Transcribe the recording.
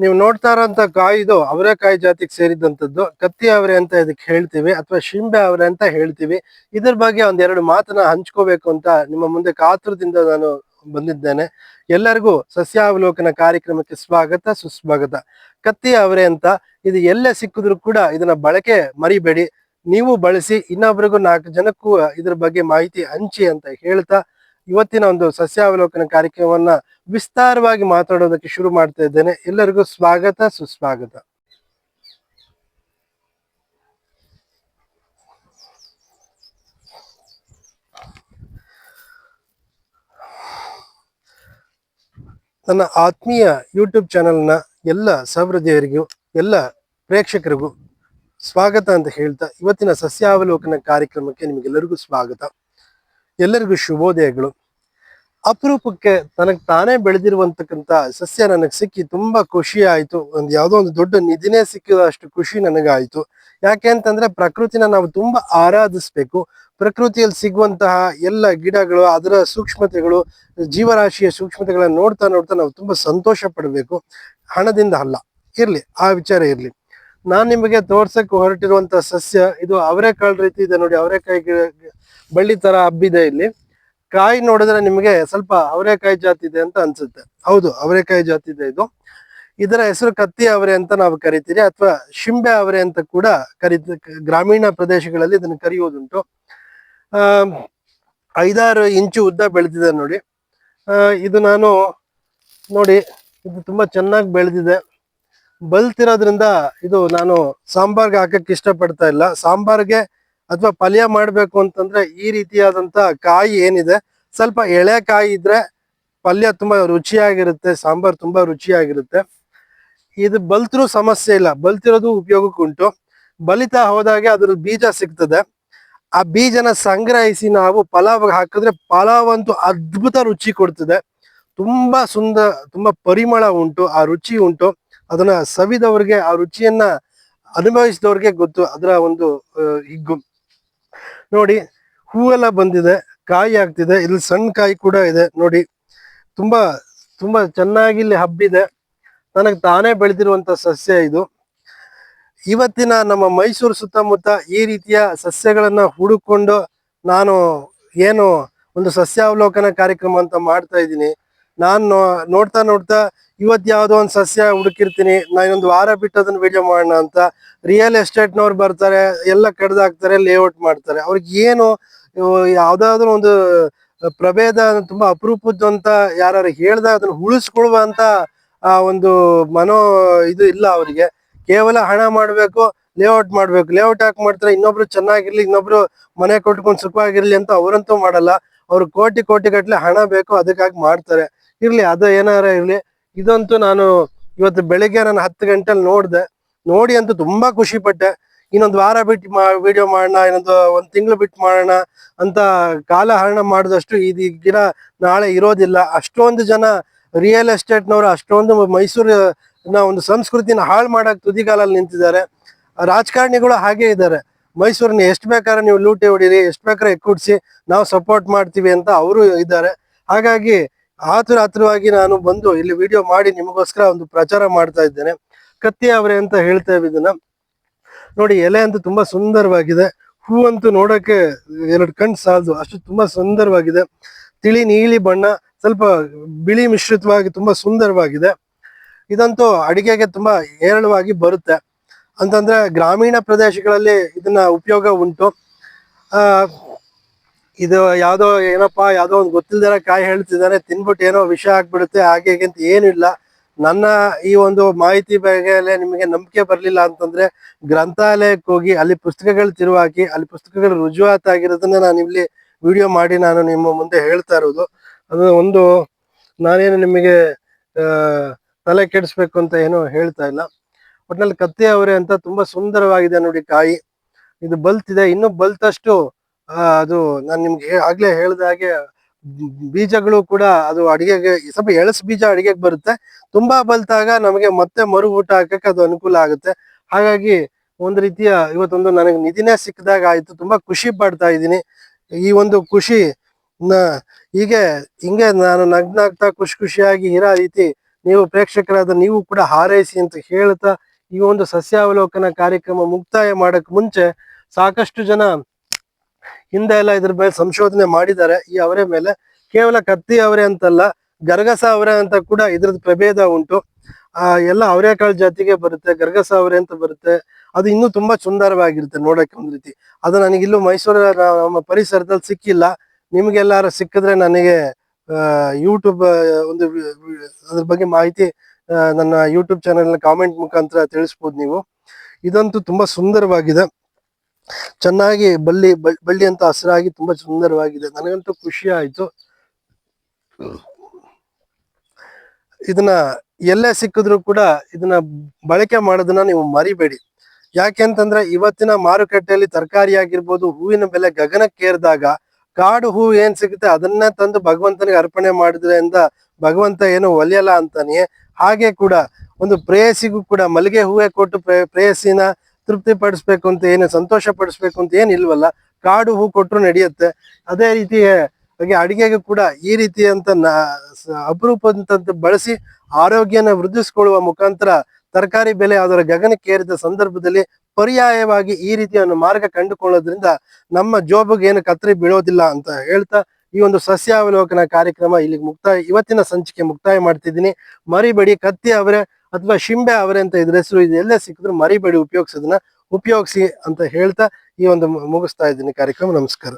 ನೀವು ನೋಡ್ತಾ ಇರೋಂಥ ಕಾಯಿ ಇದು ಅವರೆಕಾಯಿ ಜಾತಿಗೆ ಸೇರಿದಂಥದ್ದು. ಕತ್ತಿ ಅವರೆ ಅಂತ ಇದಕ್ಕೆ ಹೇಳ್ತೀವಿ ಅಥವಾ ಶಿಂಬೆ ಅವರೆ ಅಂತ ಹೇಳ್ತೀವಿ. ಇದ್ರ ಬಗ್ಗೆ ಒಂದೆರಡು ಮಾತನ್ನ ಹಂಚ್ಕೋಬೇಕು ಅಂತ ನಿಮ್ಮ ಮುಂದೆ ಕಾತುರದಿಂದ ನಾನು ಬಂದಿದ್ದೇನೆ. ಎಲ್ಲರಿಗೂ ಸಸ್ಯಾವಲೋಕನ ಕಾರ್ಯಕ್ರಮಕ್ಕೆ ಸ್ವಾಗತ ಸುಸ್ವಾಗತ. ಕತ್ತಿ ಅವರೆ ಅಂತ ಇದು ಎಲ್ಲೇ ಸಿಕ್ಕಿದ್ರು ಕೂಡ ಇದನ್ನ ಬಳಕೆ ಮರಿಬೇಡಿ. ನೀವು ಬಳಸಿ ಇನ್ನೊಬ್ರಿಗೂ 4 ಜನಕ್ಕೂ ಇದ್ರ ಬಗ್ಗೆ ಮಾಹಿತಿ ಹಂಚಿ ಅಂತ ಹೇಳ್ತಾ ಇವತ್ತಿನ ಒಂದು ಸಸ್ಯಾವಲೋಕನ ಕಾರ್ಯಕ್ರಮವನ್ನ ವಿಸ್ತಾರವಾಗಿ ಮಾತಾಡೋದಕ್ಕೆ ಶುರು ಮಾಡ್ತಾ ಇದ್ದೇನೆ. ಎಲ್ಲರಿಗೂ ಸ್ವಾಗತ ಸುಸ್ವಾಗತ. ನನ್ನ ಆತ್ಮೀಯ ಯೂಟ್ಯೂಬ್ ಚಾನೆಲ್ನ ಎಲ್ಲ ಸಹೃದಯರಿಗೂ ಎಲ್ಲ ಪ್ರೇಕ್ಷಕರಿಗೂ ಸ್ವಾಗತ ಅಂತ ಹೇಳ್ತಾ ಇವತ್ತಿನ ಸಸ್ಯಾವಲೋಕನ ಕಾರ್ಯಕ್ರಮಕ್ಕೆ ನಿಮಗೆಲ್ಲರಿಗೂ ಸ್ವಾಗತ. ಎಲ್ಲರಿಗೂ ಶುಭೋದಯಗಳು. ಅಪರೂಪಕ್ಕೆ ತನಗೆ ತಾನೇ ಬೆಳೆದಿರುವಂತಕ್ಕಂಥ ಸಸ್ಯ ನನಗೆ ಸಿಕ್ಕಿ ತುಂಬಾ ಖುಷಿ ಆಯ್ತು. ಯಾವುದೋ ಒಂದು ದೊಡ್ಡ ನಿಧಿನೇ ಸಿಕ್ಕಿದಷ್ಟು ಖುಷಿ ನನಗಾಯ್ತು. ಯಾಕೆ ಅಂತಂದ್ರೆ ಪ್ರಕೃತಿನ ನಾವು ತುಂಬಾ ಆರಾಧಿಸ್ಬೇಕು. ಪ್ರಕೃತಿಯಲ್ಲಿ ಸಿಗುವಂತಹ ಎಲ್ಲ ಗಿಡಗಳು, ಅದರ ಸೂಕ್ಷ್ಮತೆಗಳು, ಜೀವರಾಶಿಯ ಸೂಕ್ಷ್ಮತೆಗಳನ್ನ ನೋಡ್ತಾ ನೋಡ್ತಾ ನಾವು ತುಂಬಾ ಸಂತೋಷ ಪಡಬೇಕು. ಹಣದಿಂದ ಅಲ್ಲ. ಇರ್ಲಿ, ಆ ವಿಚಾರ ಇರ್ಲಿ. ನಾನ್ ನಿಮಗೆ ತೋರ್ಸಕ್ ಹೊರಟಿರುವಂತ ಸಸ್ಯ ಇದು ಅವರೆಕಾಳು ರೀತಿ ಇದೆ ನೋಡಿ. ಅವರೆಕಾಯಿ ಬಳ್ಳಿ ತರ ಹಬ್ಬಿದೆ. ಇಲ್ಲಿ ಕಾಯಿ ನೋಡಿದ್ರೆ ನಿಮಗೆ ಸ್ವಲ್ಪ ಅವರೆಕಾಯಿ ಜಾತಿ ಇದೆ ಅಂತ ಅನ್ಸುತ್ತೆ. ಹೌದು, ಅವರೆಕಾಯಿ ಜಾತಿ ಇದೆ ಇದು. ಇದರ ಹೆಸರು ಕತ್ತಿ ಅವರೆ ಅಂತ ನಾವು ಕರಿತೀರಿ, ಅಥವಾ ಶಿಂಬೆ ಅವರೆ ಅಂತ ಕೂಡ ಗ್ರಾಮೀಣ ಪ್ರದೇಶಗಳಲ್ಲಿ ಇದನ್ನು ಕರೆಯುವುದುಂಟು. 5-6 ಇಂಚು ಉದ್ದ ಬೆಳೆದಿದೆ ನೋಡಿ. ಇದು ನಾನು ನೋಡಿ, ಇದು ತುಂಬಾ ಚೆನ್ನಾಗಿ ಬೆಳೆದಿದೆ. ಬಲ್ತಿರೋದ್ರಿಂದ ಇದು ನಾನು ಸಾಂಬಾರ್ಗೆ ಹಾಕಕ್ಕೆ ಇಷ್ಟಪಡ್ತಾ ಇಲ್ಲ. ಸಾಂಬಾರ್ಗೆ ಅಥವಾ ಪಲ್ಯ ಮಾಡ್ಬೇಕು ಅಂತಂದ್ರೆ ಈ ರೀತಿಯಾದಂತ ಕಾಯಿ ಏನಿದೆ, ಸ್ವಲ್ಪ ಎಳೆ ಕಾಯಿ ಇದ್ರೆ ಪಲ್ಯ ತುಂಬಾ ರುಚಿಯಾಗಿರುತ್ತೆ, ಸಾಂಬಾರ್ ತುಂಬಾ ರುಚಿಯಾಗಿರುತ್ತೆ. ಇದು ಬಲ್ತಿರೋ ಸಮಸ್ಯೆ ಇಲ್ಲ, ಬಲ್ತಿರೋದು ಉಪಯೋಗಕ್ಕುಂಟು. ಬಲಿತಾ ಹೋದಾಗೆ ಅದ್ರ ಬೀಜ ಸಿಗ್ತದೆ. ಆ ಬೀಜನ ಸಂಗ್ರಹಿಸಿ ನಾವು ಪಲಾವ್ ಹಾಕಿದ್ರೆ ಪಲಾವ್ ಅಂತೂ ಅದ್ಭುತ ರುಚಿ ಕೊಡ್ತದೆ. ತುಂಬಾ ಸುಂದರ, ತುಂಬಾ ಪರಿಮಳ ಉಂಟು, ಆ ರುಚಿ ಉಂಟು. ಅದನ್ನ ಸವಿದವ್ರಿಗೆ, ಆ ರುಚಿಯನ್ನ ಅನುಭವಿಸಿದವ್ರಿಗೆ ಗೊತ್ತು ಅದರ ಒಂದು ಹಿಗ್ಗು. ನೋಡಿ, ಹೂವೆಲ್ಲ ಬಂದಿದೆ, ಕಾಯಿ ಆಗ್ತಿದೆ. ಇಲ್ಲಿ ಸಣ್ಣ ಕಾಯಿ ಕೂಡ ಇದೆ ನೋಡಿ. ತುಂಬಾ ತುಂಬಾ ಚೆನ್ನಾಗಿ ಇಲ್ಲಿ ಹಬ್ಬಿದೆ. ನನಗೆ ತಾನೇ ಬೆಳೆದಿರುವಂತ ಸಸ್ಯ ಇದು. ಇವತ್ತಿನ ನಮ್ಮ ಮೈಸೂರು ಸುತ್ತಮುತ್ತ ಈ ರೀತಿಯ ಸಸ್ಯಗಳನ್ನ ಹುಡುಕೊಂಡು ನಾನು ಏನು ಒಂದು ಸಸ್ಯಾವಲೋಕನ ಕಾರ್ಯಕ್ರಮ ಅಂತ ಮಾಡ್ತಾ ಇದ್ದೀನಿ. ನಾನು ನೋಡ್ತಾ ನೋಡ್ತಾ ಇವತ್ತು ಯಾವುದೋ ಒಂದು ಸಸ್ಯ ಹುಡುಕಿರ್ತೀನಿ, ನಾ ಇನ್ನೊಂದು ವಾರ ಬಿಟ್ಟು ಅದನ್ನ ವಿಡಿಯೋ ಮಾಡೋಣ ಅಂತ. ರಿಯಲ್ ಎಸ್ಟೇಟ್ನವ್ರು ಬರ್ತಾರೆ, ಎಲ್ಲ ಕಡ್ದಾಕ್ತಾರೆ, ಲೇಔಟ್ ಮಾಡ್ತಾರೆ. ಅವ್ರಿಗೆ ಏನು ಯಾವ್ದಾದ್ರು ಒಂದು ಪ್ರಭೇದ ತುಂಬಾ ಅಪರೂಪದ್ದು ಅಂತ ಯಾರು ಹೇಳ್ದಾಗ ಅದನ್ನ ಉಳಿಸ್ಕೊಳುವಂತ ಆ ಒಂದು ಇದು ಇಲ್ಲ ಅವರಿಗೆ. ಕೇವಲ ಹಣ ಮಾಡ್ಬೇಕು, ಲೇಔಟ್ ಮಾಡ್ಬೇಕು. ಲೇಔಟ್ ಯಾಕೆ ಮಾಡ್ತಾರೆ? ಇನ್ನೊಬ್ರು ಚೆನ್ನಾಗಿರ್ಲಿ, ಇನ್ನೊಬ್ರು ಮನೆ ಕೊಟ್ಕೊಂಡು ಸುಖವಾಗಿರ್ಲಿ ಅಂತ ಅವರಂತೂ ಮಾಡಲ್ಲ. ಅವ್ರು ಕೋಟಿ ಕೋಟಿ ಗಟ್ಲೆ ಹಣ ಬೇಕು, ಅದಕ್ಕಾಗಿ ಮಾಡ್ತಾರೆ. ಇರ್ಲಿ, ಅದು ಏನಾರ ಇರ್ಲಿ. ಇದಂತೂ ನಾನು ಇವತ್ತು ಬೆಳಿಗ್ಗೆ ನಾನು 10 ಗಂಟೆಲಿ ನೋಡಿ ಅಂತೂ ತುಂಬಾ ಖುಷಿ ಪಟ್ಟೆ. ಇನ್ನೊಂದು ವಾರ ಬಿಟ್ಟು ವಿಡಿಯೋ ಮಾಡೋಣ, ಇನ್ನೊಂದು 1 ತಿಂಗಳು ಬಿಟ್ಟು ಮಾಡೋಣ ಅಂತ ಕಾಲಹರಣ ಮಾಡಿದಷ್ಟು ಈ ಗಿಡ ನಾಳೆ ಇರೋದಿಲ್ಲ. ಅಷ್ಟೊಂದು ಜನ ರಿಯಲ್ ಎಸ್ಟೇಟ್ನವರು ಅಷ್ಟೊಂದು ಮೈಸೂರಿನ ಒಂದು ಸಂಸ್ಕೃತಿನ ಹಾಳು ಮಾಡಕ್ ತುದಿಗಾಲಲ್ಲಿ ನಿಂತಿದ್ದಾರೆ. ರಾಜಕಾರಣಿಗಳು ಹಾಗೆ ಇದ್ದಾರೆ. ಮೈಸೂರನ್ನ ಎಷ್ಟು ಬೇಕಾದ್ರೆ ನೀವು ಲೂಟಿ ಹೊಡೀರಿ, ಎಷ್ಟು ಬೇಕಾದ್ರೆ ಎಕ್ಕುಡ್ಸಿ, ನಾವು ಸಪೋರ್ಟ್ ಮಾಡ್ತೀವಿ ಅಂತ ಅವರು ಇದ್ದಾರೆ. ಹಾಗಾಗಿ ಆತುರವಾಗಿ ನಾನು ಬಂದು ಇಲ್ಲಿ ವಿಡಿಯೋ ಮಾಡಿ ನಿಮಗೋಸ್ಕರ ಒಂದು ಪ್ರಚಾರ ಮಾಡ್ತಾ ಇದ್ದೇನೆ. ಕತ್ತಿ ಅವರೆ ಅಂತ ಹೇಳ್ತೇವೆ ಇದನ್ನ. ನೋಡಿ, ಎಲೆ ಅಂತೂ ತುಂಬಾ ಸುಂದರವಾಗಿದೆ. ಹೂ ಅಂತೂ ನೋಡಕ್ಕೆ 2 ಕಣ್ಣು ಸಾಲದು, ಅಷ್ಟು ತುಂಬಾ ಸುಂದರವಾಗಿದೆ. ತಿಳಿ ನೀಲಿ ಬಣ್ಣ, ಸ್ವಲ್ಪ ಬಿಳಿ ಮಿಶ್ರಿತವಾಗಿ ತುಂಬಾ ಸುಂದರವಾಗಿದೆ. ಇದಂತೂ ಅಡಿಗೆಗೆ ತುಂಬಾ ಹೇರಳವಾಗಿ ಬರುತ್ತೆ. ಅಂತಂದ್ರೆ ಗ್ರಾಮೀಣ ಪ್ರದೇಶಗಳಲ್ಲಿ ಇದನ್ನ ಉಪಯೋಗ ಉಂಟು. ಇದು ಯಾವ್ದೋ ಯಾವ್ದೋ ಒಂದು ಗೊತ್ತಿಲ್ದಿರ ಕಾಯಿ ಹೇಳ್ತಿದ್ದಾರೆ, ತಿನ್ಬಿಟ್ಟು ಏನೋ ವಿಷ ಆಗ್ಬಿಡುತ್ತೆ ಹಾಗೆ ಅಂತ ಏನು ಇಲ್ಲ. ನನ್ನ ಈ ಒಂದು ಮಾಹಿತಿ ಬಗ್ಗೆ ನಿಮಗೆ ನಂಬಿಕೆ ಬರ್ಲಿಲ್ಲ ಅಂತಂದ್ರೆ ಗ್ರಂಥಾಲಯಕ್ಕೆ ಹೋಗಿ ಅಲ್ಲಿ ಪುಸ್ತಕಗಳು ತಿರುವಾಕಿ, ಅಲ್ಲಿ ಪುಸ್ತಕಗಳು ರುಜುವಾತಾಗಿರೋದನ್ನ ನಾನು ಇಲ್ಲಿ ವಿಡಿಯೋ ಮಾಡಿ ನಾನು ನಿಮ್ಮ ಮುಂದೆ ಹೇಳ್ತಾ ಇರೋದು. ಅದು ಒಂದು ನಾನೇನು ನಿಮಗೆ ತಲೆ ಕೆಡಿಸ್ಬೇಕು ಅಂತ ಏನು ಹೇಳ್ತಾ ಇಲ್ಲ. ಒಟ್ನಲ್ಲಿ ಕತ್ತಿ ಅವರೆ ಅಂತ ತುಂಬಾ ಸುಂದರವಾಗಿದೆ ನೋಡಿ ಕಾಯಿ. ಇದು ಬಲ್ತಿದೆ, ಇನ್ನು ಬಲ್ತಷ್ಟು ಅದು ನಾನು ನಿಮ್ಗೆ ಆಗ್ಲೇ ಹೇಳ್ದ ಹಾಗೆ ಬೀಜಗಳು ಕೂಡ ಅದು ಅಡಿಗೆಗೆ ಸ್ವಲ್ಪ ಎಳಸ್ ಬೀಜ ಅಡಿಗೆಗೆ ಬರುತ್ತೆ. ತುಂಬಾ ಬಲ್ತಾಗ ನಮಗೆ ಮತ್ತೆ ಮರು ಊಟ ಹಾಕಕ್ಕೆ ಅದು ಅನುಕೂಲ ಆಗುತ್ತೆ. ಹಾಗಾಗಿ ಒಂದು ರೀತಿಯ ಇವತ್ತೊಂದು ನನಗೆ ನಿಧಿನೇ ಸಿಕ್ಕಿದಾಗ ಆಯ್ತು. ತುಂಬಾ ಖುಷಿ ಪಡ್ತಾ ಇದ್ದೀನಿ. ಈ ಒಂದು ಖುಷಿ ಹಿಂಗೆ ನಾನು ನಗ್ನಾಗ್ತಾ ಖುಷಿಯಾಗಿ ಇರೋ ರೀತಿ ನೀವು ಪ್ರೇಕ್ಷಕರಾದ ನೀವು ಕೂಡ ಹಾರೈಸಿ ಅಂತ ಹೇಳ್ತಾ ಈ ಒಂದು ಸಸ್ಯಾವಲೋಕನ ಕಾರ್ಯಕ್ರಮ ಮುಕ್ತಾಯ ಮಾಡಕ್ ಮುಂಚೆ ಸಾಕಷ್ಟು ಜನ ಹಿಂದೆ ಎಲ್ಲ ಇದ್ರ ಮೇಲೆ ಸಂಶೋಧನೆ ಮಾಡಿದ್ದಾರೆ. ಈ ಅವರೆ ಮೇಲೆ ಕೇವಲ ಕತ್ತಿ ಅವರೆ ಅಂತಲ್ಲ, ಗರಗಸ ಅವರೆ ಅಂತ ಕೂಡ ಇದ್ರದ್ದು ಪ್ರಭೇದ ಉಂಟು. ಎಲ್ಲ ಅವರೆಕಾಳು ಜಾತಿಗೆ ಬರುತ್ತೆ, ಗರಗಸ ಅವರೆ ಅಂತ ಬರುತ್ತೆ. ಅದು ಇನ್ನೂ ತುಂಬಾ ಸುಂದರವಾಗಿರುತ್ತೆ ನೋಡಕ್ಕೆ ಒಂದ್ ರೀತಿ. ಅದು ನನಗಿಲ್ಲೂ ಮೈಸೂರ ನಮ್ಮ ಪರಿಸರದಲ್ಲಿ ಸಿಕ್ಕಿಲ್ಲ. ನಿಮ್ಗೆಲ್ಲಾರು ಸಿಕ್ಕಿದ್ರೆ ನನಗೆ ಯೂಟ್ಯೂಬ್ ಒಂದು ಅದ್ರ ಬಗ್ಗೆ ಮಾಹಿತಿ ನನ್ನ ಯೂಟ್ಯೂಬ್ ಚಾನೆಲ್ ಕಾಮೆಂಟ್ ಮುಖಾಂತರ ತಿಳಿಸ್ಬೋದು ನೀವು. ಇದಂತೂ ತುಂಬಾ ಸುಂದರವಾಗಿದೆ, ಚೆನ್ನಾಗಿ ಬಳ್ಳಿ ಅಂತ ಹಸಿರಾಗಿ ತುಂಬಾ ಸುಂದರವಾಗಿದೆ. ನನಗಂತೂ ಖುಷಿ ಆಯ್ತು. ಇದನ್ನ ಎಲ್ಲೇ ಸಿಕ್ಕಿದ್ರು ಕೂಡ ಇದನ್ನ ಬಳಕೆ ಮಾಡೋದನ್ನ ನೀವು ಮರಿಬೇಡಿ. ಯಾಕೆಂತಂದ್ರೆ ಇವತ್ತಿನ ಮಾರುಕಟ್ಟೆಯಲ್ಲಿ ತರಕಾರಿ ಆಗಿರ್ಬೋದು, ಹೂವಿನ ಬೆಲೆ ಗಗನಕ್ಕೇರಿದಾಗ ಕಾಡು ಹೂವು ಏನ್ ಸಿಗುತ್ತೆ ಅದನ್ನೇ ತಂದು ಭಗವಂತನಿಗೆ ಅರ್ಪಣೆ ಮಾಡಿದ್ರಿಂದ ಭಗವಂತ ಏನು ಒಲಿಯಲ್ಲ ಅಂತಾನೆ. ಹಾಗೆ ಕೂಡ ಒಂದು ಪ್ರೇಯಸಿಗೂ ಕೂಡ ಮಲ್ಲಿಗೆ ಹೂವೇ ಕೊಟ್ಟು ಪ್ರೇಯಸಿನ ತೃಪ್ತಿ ಪಡಿಸ್ಬೇಕು ಅಂತ ಏನು, ಸಂತೋಷ ಪಡಿಸ್ಬೇಕು ಅಂತ ಏನ್ ಇಲ್ವಲ್ಲ, ಕಾಡು ಹೂ ಕೊಟ್ಟರು ನಡೆಯುತ್ತೆ. ಅದೇ ರೀತಿ ಹಾಗೆ ಅಡಿಗೆಗೂ ಕೂಡ ಈ ರೀತಿಯಂತ ಅಪರೂಪದಂತ ಬಳಸಿ ಆರೋಗ್ಯನ ವೃದ್ಧಿಸ್ಕೊಳ್ಳುವ ಮುಖಾಂತರ ತರಕಾರಿ ಬೆಲೆ ಅದರ ಗಗನಕ್ಕೇರಿದ ಸಂದರ್ಭದಲ್ಲಿ ಪರ್ಯಾಯವಾಗಿ ಈ ರೀತಿಯ ಒಂದು ಮಾರ್ಗ ಕಂಡುಕೊಳ್ಳೋದ್ರಿಂದ ನಮ್ಮ ಜೋಬಿಗೆ ಏನು ಕತ್ತರಿ ಬೀಳೋದಿಲ್ಲ ಅಂತ ಹೇಳ್ತಾ ಈ ಒಂದು ಸಸ್ಯಾವಲೋಕನ ಕಾರ್ಯಕ್ರಮ ಇಲ್ಲಿಗೆ ಇವತ್ತಿನ ಸಂಚಿಕೆ ಮುಕ್ತಾಯ ಮಾಡ್ತಿದ್ದೀನಿ. ಮರಿಬೇಡಿ, ಕತ್ತಿ ಅವರೆ ಅಥವಾ ಶಿಂಬೆ ಅವರೆ ಅಂತ ಇದ್ರ ಹೆಸರು, ಇದು ಎಲ್ಲೇ ಸಿಕ್ಕಿದ್ರು ಮರಿಬೇಡಿ ಉಪಯೋಗಿಸೋದನ್ನ ಉಪಯೋಗಿಸಿ ಅಂತ ಹೇಳ್ತಾ ಈ ಒಂದು ಮುಗಿಸ್ತಾ ಇದ್ದೀನಿ ಕಾರ್ಯಕ್ರಮ. ನಮಸ್ಕಾರ.